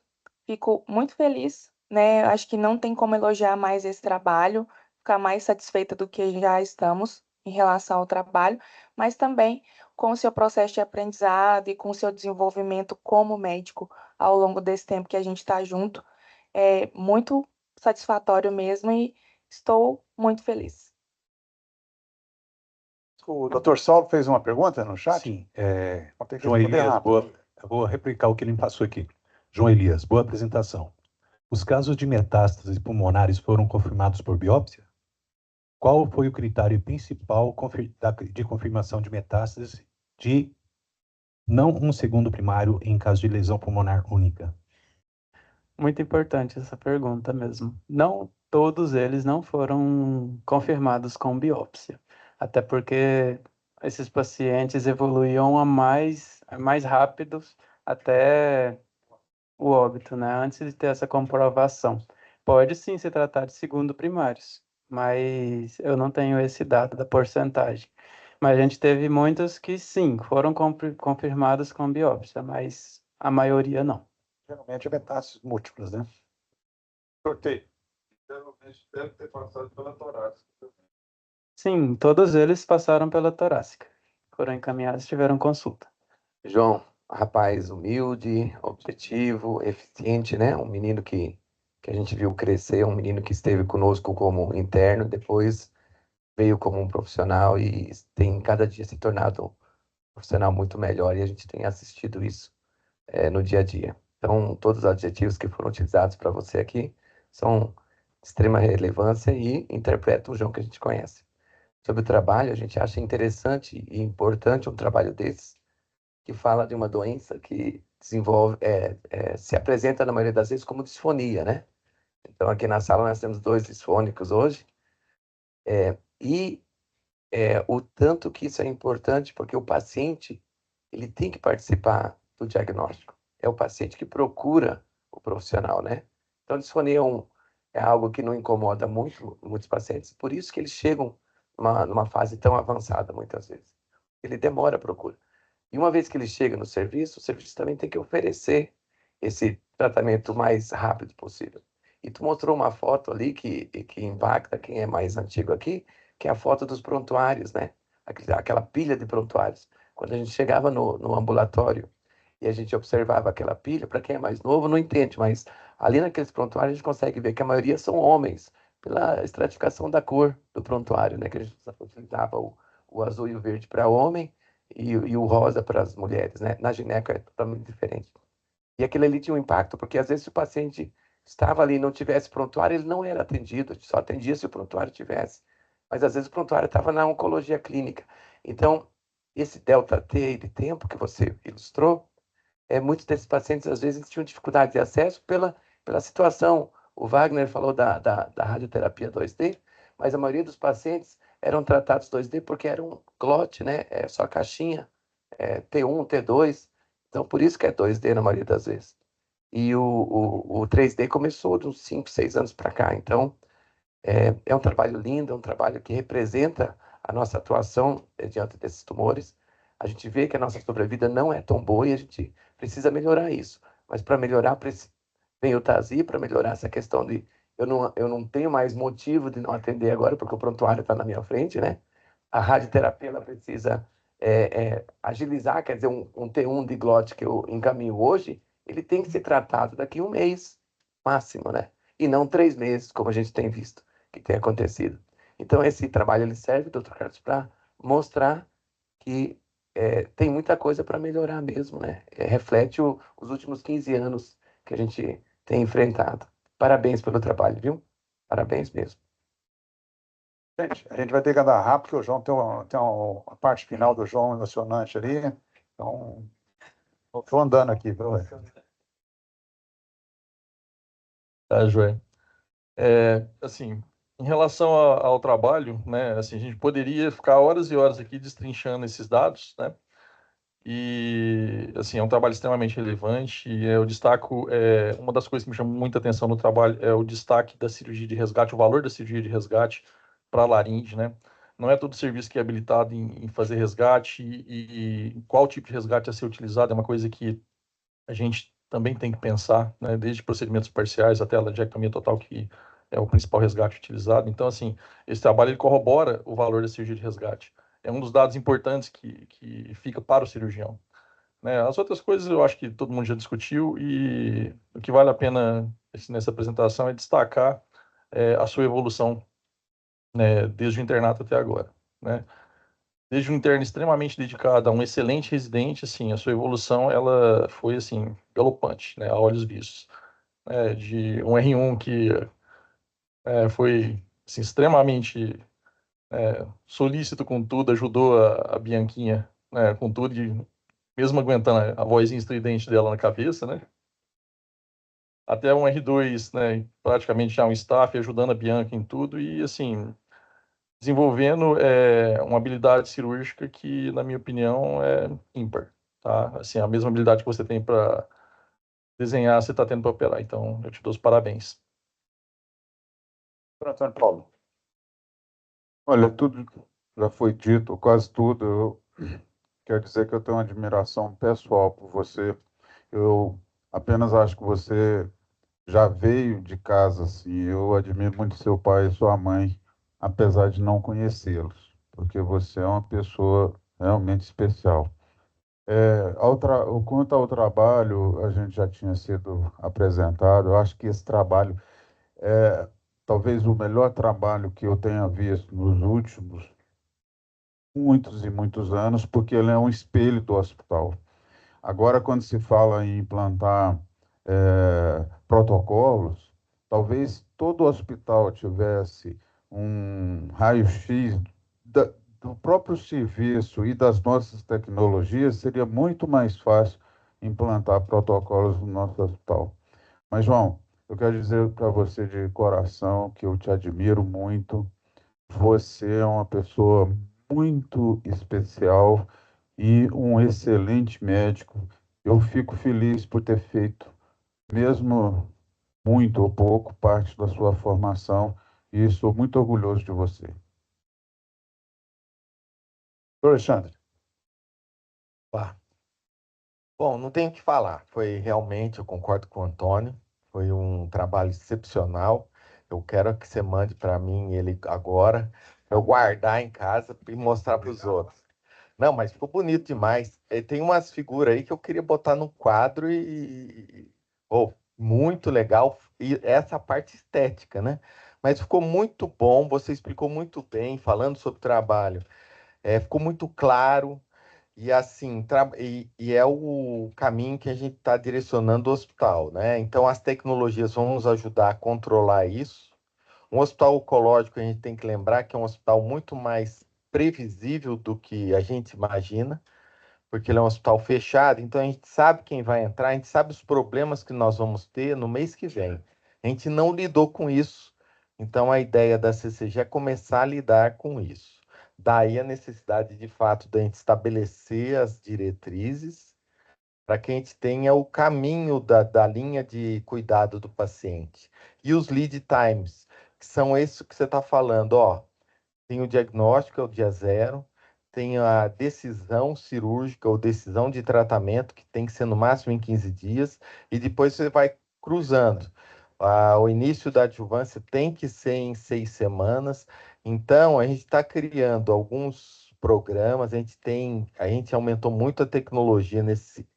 I: fico muito feliz, né? Acho que não tem como elogiar mais esse trabalho, ficar mais satisfeita do que já estamos em relação ao trabalho, mas também com o seu processo de aprendizado e com o seu desenvolvimento como médico ao longo desse tempo que a gente está junto. É muito satisfatório mesmo e estou muito feliz.
A: O doutor Saulo fez uma pergunta no chat?
J: Sim.
A: Vou ter que
J: João
A: responder
J: Elias,
A: rápido.
J: eu vou replicar o que ele me passou aqui. João Elias, boa apresentação. Os casos de metástases pulmonares foram confirmados por biópsia? Qual foi o critério principal de confirmação de metástases de não um segundo primário em caso de lesão pulmonar única?
B: Muito importante essa pergunta mesmo. Não todos eles não foram confirmados com biópsia, até porque esses pacientes evoluíam a mais rápidos até o óbito, né? Antes de ter essa comprovação. Pode sim se tratar de segundo primários, mas eu não tenho esse dado da porcentagem. Mas a gente teve muitos que sim, foram confirmados com biópsia, mas a maioria não.
A: Geralmente é metástases múltiplas, né?
C: Sorteio. Geralmente deve ter passado pela torácica também.
B: Sim, todos eles passaram pela torácica. Foram encaminhados e tiveram consulta.
K: João, rapaz humilde, objetivo, eficiente, né? Um menino que a gente viu crescer, um menino que esteve conosco como interno, depois veio como um profissional e tem cada dia se tornado um profissional muito melhor e a gente tem assistido isso no dia a dia. Então, todos os adjetivos que foram utilizados para você aqui são de extrema relevância e interpretam o João que a gente conhece. Sobre o trabalho, a gente acha interessante e importante um trabalho desse, que fala de uma doença que desenvolve, se apresenta na maioria das vezes como disfonia, né? Então, aqui na sala nós temos 2 disfônicos hoje, e o tanto que isso é importante, porque o paciente ele tem que participar do diagnóstico. É o paciente que procura o profissional, né? Então, disfonia é algo que não incomoda muitos pacientes, por isso que eles chegam numa fase tão avançada, muitas vezes. Ele demora a procura. E uma vez que ele chega no serviço, o serviço também tem que oferecer esse tratamento o mais rápido possível. E tu mostrou uma foto ali que impacta quem é mais antigo aqui, que é a foto dos prontuários, né? Aquela pilha de prontuários. Quando a gente chegava no ambulatório e a gente observava aquela pilha, para quem é mais novo não entende, mas ali naqueles prontuários a gente consegue ver que a maioria são homens, pela estratificação da cor do prontuário, né? Que a gente utilizava o azul e o verde para homem e o rosa para as mulheres, né? Na gineco é totalmente diferente. E aquilo ali tinha um impacto, porque às vezes se o paciente estava ali e não tivesse prontuário, ele não era atendido, a gente só atendia se o prontuário tivesse. Mas às vezes o prontuário estava na oncologia clínica. Então, esse delta T de tempo que você ilustrou, muitos desses pacientes às vezes tinham dificuldade de acesso pela situação. O Wagner falou da radioterapia 2D, mas a maioria dos pacientes eram tratados 2D porque era um clot, né? É só caixinha, T1, T2. Então, por isso que é 2D na maioria das vezes. E o 3D começou de uns 5, 6 anos para cá. Então, é um trabalho lindo, é um trabalho que representa a nossa atuação diante desses tumores. A gente vê que a nossa sobrevida não é tão boa e a gente precisa melhorar isso. Mas para melhorar, vem o TASI para melhorar essa questão de eu não tenho mais motivo de não atender agora, porque o prontuário está na minha frente, né? A radioterapia ela precisa agilizar, quer dizer, um T1 de glote que eu encaminho hoje, ele tem que ser tratado daqui a 1 mês, máximo, né? E não 3 meses, como a gente tem visto que tem acontecido. Então, esse trabalho ele serve, doutor Carlos, para mostrar que tem muita coisa para melhorar mesmo, né? Reflete os últimos 15 anos que a gente tem enfrentado. Parabéns pelo trabalho, viu? Parabéns mesmo.
A: Gente, a gente vai ter que andar rápido, porque o João tem a parte final do João emocionante ali. Então, estou andando aqui, viu?
L: Tá, joia. Assim, em relação ao trabalho, né, assim, a gente poderia ficar horas e horas aqui destrinchando esses dados, né, e, assim, é um trabalho extremamente relevante e eu destaco, uma das coisas que me chama muita atenção no trabalho é o destaque da cirurgia de resgate, o valor da cirurgia de resgate para a laringe, né, não é todo serviço que é habilitado em fazer resgate e qual tipo de resgate a ser utilizado é uma coisa que a gente também tem que pensar, né, desde procedimentos parciais até a laringectomia total, que é o principal resgate utilizado. Então, assim, esse trabalho ele corrobora o valor da cirurgia de resgate. É um dos dados importantes que fica para o cirurgião. Né? As outras coisas eu acho que todo mundo já discutiu e o que vale a pena nessa apresentação é destacar a sua evolução, né, desde o internato até agora, né? Desde um interno extremamente dedicado a um excelente residente, assim, a sua evolução ela foi assim galopante, né, a olhos vistos, de um R1 que foi assim, extremamente solícito com tudo, ajudou a Bianquinha, né, com tudo, mesmo aguentando a vozinha estridente dela na cabeça, né, até um R2, né, praticamente já um staff ajudando a Bianca em tudo e assim desenvolvendo uma habilidade cirúrgica que, na minha opinião, é ímpar, tá? Assim, a mesma habilidade que você tem para desenhar, você está tendo para operar. Então, eu te dou os parabéns.
A: Antônio Paulo.
C: Olha, tudo já foi dito, quase tudo. Eu quero dizer que eu tenho uma admiração pessoal por você. Eu apenas acho que você já veio de casa, assim. Eu admiro muito seu pai e sua mãe, apesar de não conhecê-los, porque você é uma pessoa realmente especial. Quanto ao trabalho, a gente já tinha sido apresentado. Eu acho que esse trabalho é talvez o melhor trabalho que eu tenha visto nos últimos muitos e muitos anos, porque ele é um espelho do hospital. Agora, quando se fala em implantar protocolos, talvez todo hospital tivesse um raio-x do próprio serviço e das nossas tecnologias, seria muito mais fácil implantar protocolos no nosso hospital. Mas, João, eu quero dizer para você de coração que eu te admiro muito. Você é uma pessoa muito especial e um excelente médico. Eu fico feliz por ter feito, mesmo muito ou pouco, parte da sua formação e sou muito orgulhoso de você.
A: Doutor Alexandre,
M: Pá. Bom, não tenho o que falar. Foi realmente, eu concordo com o Antônio, foi um trabalho excepcional. Eu quero que você mande para mim ele agora, pra eu guardar em casa e mostrar para os outros. Não, mas ficou bonito demais. Tem umas figuras aí que eu queria botar no quadro oh, muito legal. E essa parte estética, né? Mas ficou muito bom, você explicou muito bem, falando sobre o trabalho. Ficou muito claro. E assim, e é o caminho que a gente está direcionando o hospital, né? Então, as tecnologias vão nos ajudar a controlar isso. Um hospital oncológico, a gente tem que lembrar que é um hospital muito mais previsível do que a gente imagina, porque ele é um hospital fechado, então a gente sabe quem vai entrar, a gente sabe os problemas que nós vamos ter no mês que vem. A gente não lidou com isso, então a ideia da CCG é começar a lidar com isso. Daí a necessidade, de fato, da gente estabelecer as diretrizes para que a gente tenha o caminho da linha de cuidado do paciente. E os lead times, que são esses que você está falando, ó, tem o diagnóstico, é o dia zero, tem a decisão cirúrgica ou decisão de tratamento, que tem que ser no máximo em 15 dias, e depois você vai cruzando. O início da adjuvância tem que ser em 6 semanas. Então, a gente está criando alguns programas, a gente aumentou muito a tecnologia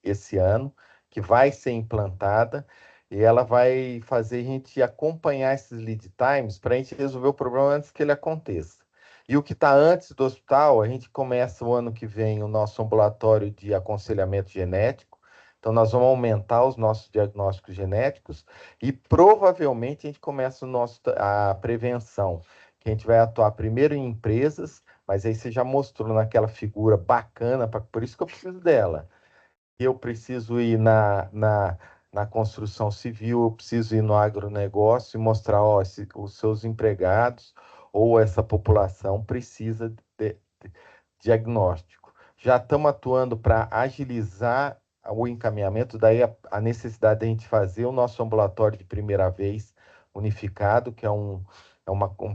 M: esse ano, que vai ser implantada, e ela vai fazer a gente acompanhar esses lead times para a gente resolver o problema antes que ele aconteça. E o que está antes do hospital, a gente começa o ano que vem o nosso ambulatório de aconselhamento genético. Então, nós vamos aumentar os nossos diagnósticos genéticos e provavelmente a gente começa a prevenção, que a gente vai atuar primeiro em empresas, mas aí você já mostrou naquela figura bacana, por isso que eu preciso dela. Eu preciso ir na construção civil, eu preciso ir no agronegócio e mostrar, ó, os seus empregados ou essa população precisa de diagnóstico. Já estamos atuando para agilizar o encaminhamento, daí a necessidade de a gente fazer o nosso ambulatório de primeira vez unificado, que é um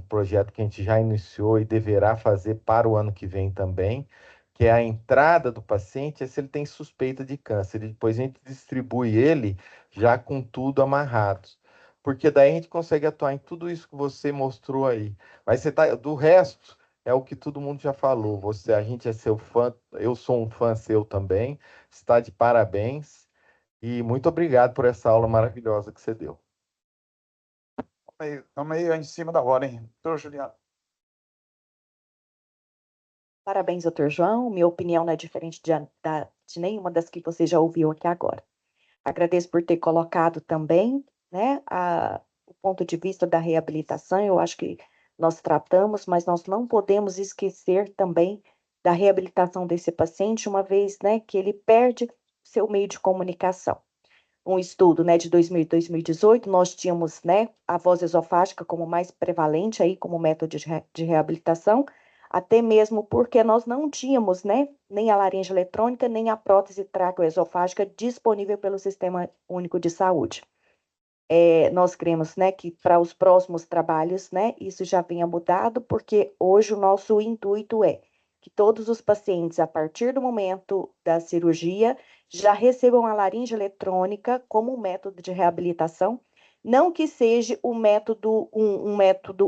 M: projeto que a gente já iniciou e deverá fazer para o ano que vem também, que é a entrada do paciente, se ele tem suspeita de câncer, e depois a gente distribui ele já com tudo amarrado. Porque daí a gente consegue atuar em tudo isso que você mostrou aí. Mas do resto, é o que todo mundo já falou. A gente é seu fã, eu sou um fã seu também. Está de parabéns e muito obrigado por essa aula maravilhosa que você deu.
A: Estamos aí em cima da hora, hein? Doutor Juliano.
N: Parabéns, doutor João. Minha opinião não é diferente de nenhuma das que você já ouviu aqui agora. Agradeço por ter colocado também, né, o ponto de vista da reabilitação. Eu acho que nós tratamos, mas nós não podemos esquecer também da reabilitação desse paciente, uma vez, né, que ele perde seu meio de comunicação. Um estudo, né, de 2000 e 2018, nós tínhamos, né, a voz esofágica como mais prevalente aí como método de reabilitação, até mesmo porque nós não tínhamos, né, nem a laringe eletrônica, nem a prótese traqueoesofágica disponível pelo Sistema Único de Saúde. Nós cremos, né, que para os próximos trabalhos, né, isso já venha mudado, porque hoje o nosso intuito é que todos os pacientes, a partir do momento da cirurgia, já recebam a laringe eletrônica como um método de reabilitação, não que seja um método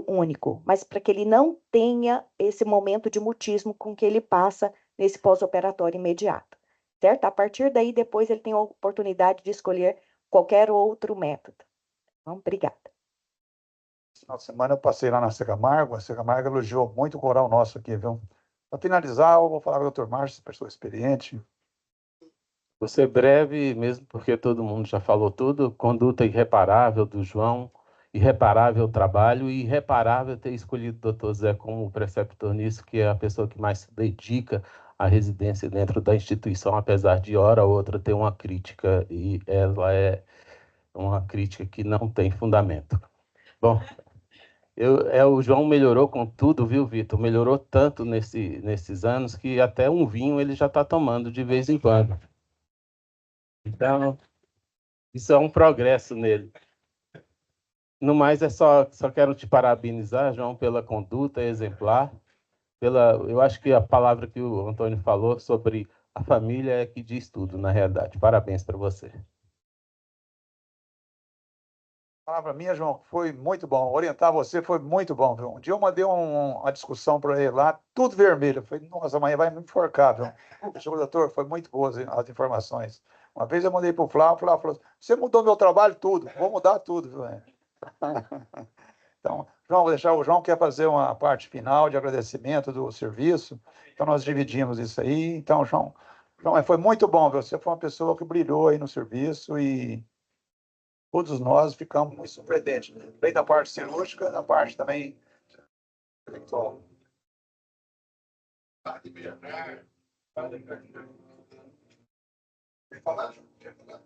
N: único, mas para que ele não tenha esse momento de mutismo com que ele passa nesse pós-operatório imediato, certo? A partir daí, depois ele tem a oportunidade de escolher qualquer outro método. Então, obrigada.
A: Esse final de semana eu passei lá na Secamargo, a Secamargo elogiou muito o coral nosso aqui, viu? Para finalizar, eu vou falar com o Dr. Márcio, pessoa experiente.
O: Vou ser breve, mesmo porque todo mundo já falou tudo. Conduta irreparável do João. irreparável o trabalho e irreparável ter escolhido o doutor Zé como preceptor nisso, que é a pessoa que mais se dedica à residência dentro da instituição, apesar de hora ou outra ter uma crítica, e ela é uma crítica que não tem fundamento. Bom, o João melhorou com tudo, viu, Vitor? Melhorou tanto nesses anos que até um vinho ele já está tomando de vez em quando. Então, isso é um progresso nele. No mais, só quero te parabenizar, João, pela conduta exemplar, eu acho que a palavra que o Antônio falou sobre a família é que diz tudo, na realidade. Parabéns para você.
A: A palavra minha, João, foi muito bom. Orientar você foi muito bom, viu? Um dia eu mandei uma discussão para ele lá, tudo vermelho. Eu falei, nossa, amanhã vai me enforcar, viu? Senhor doutor, foi muito boas as informações. Uma vez eu mandei para o Flávio falou, você mudou meu trabalho tudo, vou mudar tudo, viu? Então, João, vou deixar o João quer fazer uma parte final de agradecimento do serviço. Então, nós dividimos isso aí. Então, João, foi muito bom, viu? Você foi uma pessoa que brilhou aí no serviço e todos nós ficamos muito surpreendentes. Bem da parte cirúrgica, da parte também intelectual. Quer falar, João? Quer falar?